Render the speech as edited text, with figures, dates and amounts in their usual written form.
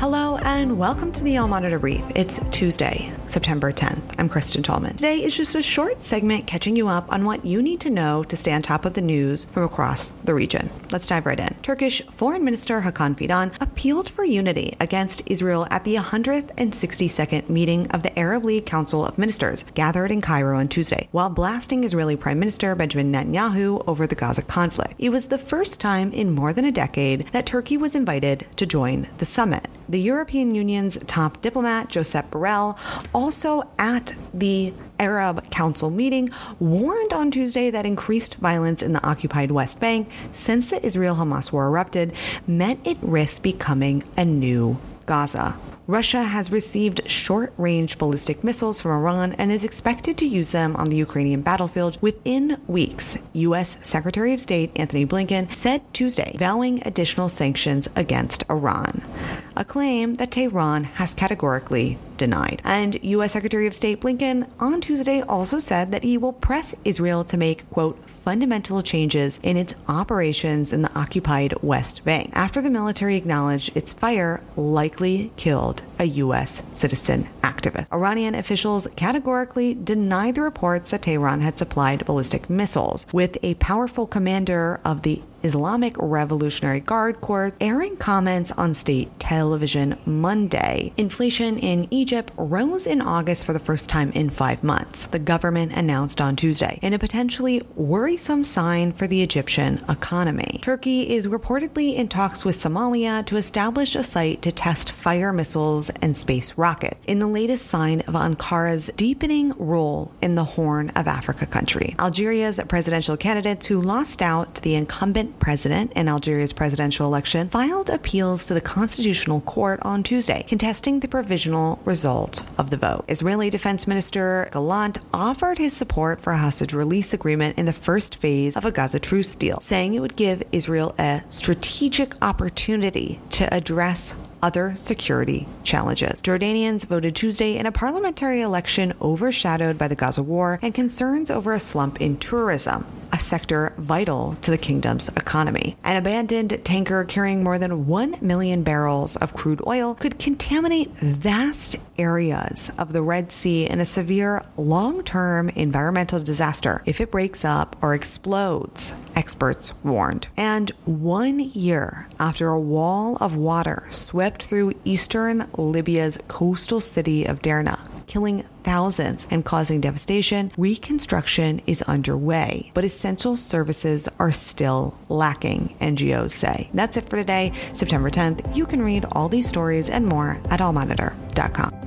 Hello and welcome to the All Monitor Brief. It's Tuesday, September 10th. I'm Kristen Tallman. Today is just a short segment catching you up on what you need to know to stay on top of the news from across the region. Let's dive right in. Turkish Foreign Minister Hakan Fidan appealed for unity against Israel at the 162nd meeting of the Arab League Council of Ministers gathered in Cairo on Tuesday, while blasting Israeli Prime Minister Benjamin Netanyahu over the Gaza conflict. It was the first time in more than a decade that Turkey was invited to join the summit. The European Union's top diplomat, Josep Borrell, also at the Arab Council meeting, warned on Tuesday that increased violence in the occupied West Bank since the Israel-Hamas war erupted meant it risked becoming a new Gaza. Russia has received short-range ballistic missiles from Iran and is expected to use them on the Ukrainian battlefield within weeks, U.S. Secretary of State Antony Blinken said Tuesday, vowing additional sanctions against Iran, a claim that Tehran has categorically denied. And U.S. Secretary of State Blinken on Tuesday also said that he will press Israel to make, quote, fundamental changes in its operations in the occupied West Bank after the military acknowledged its fire likely killed a U.S. citizen activist. Iranian officials categorically denied the reports that Tehran had supplied ballistic missiles, with a powerful commander of the Islamic Revolutionary Guard Corps airing comments on state television Monday. Inflation in Egypt rose in August for the first time in 5 months, the government announced on Tuesday, in a potentially worrisome sign for the Egyptian economy. Turkey is reportedly in talks with Somalia to establish a site to test fire missiles and space rockets, in the latest sign of Ankara's deepening role in the Horn of Africa country. Algeria's presidential candidates who lost out to the incumbent president in Algeria's presidential election filed appeals to the Constitutional Court on Tuesday, contesting the provisional result of the vote. Israeli Defense Minister Gallant offered his support for a hostage release agreement in the first phase of a Gaza truce deal, saying it would give Israel a strategic opportunity to address other security challenges. Jordanians voted Tuesday in a parliamentary election overshadowed by the Gaza war and concerns over a slump in tourism, a sector vital to the kingdom's economy. An abandoned tanker carrying more than 1 million barrels of crude oil could contaminate vast areas of the Red Sea in a severe long-term environmental disaster if it breaks up or explodes, experts warned. And 1 year after a wall of water swept through eastern Libya's coastal city of Derna, killing thousands and causing devastation, reconstruction is underway, but essential services are still lacking, NGOs say. That's it for today, September 10th. You can read all these stories and more at allmonitor.com.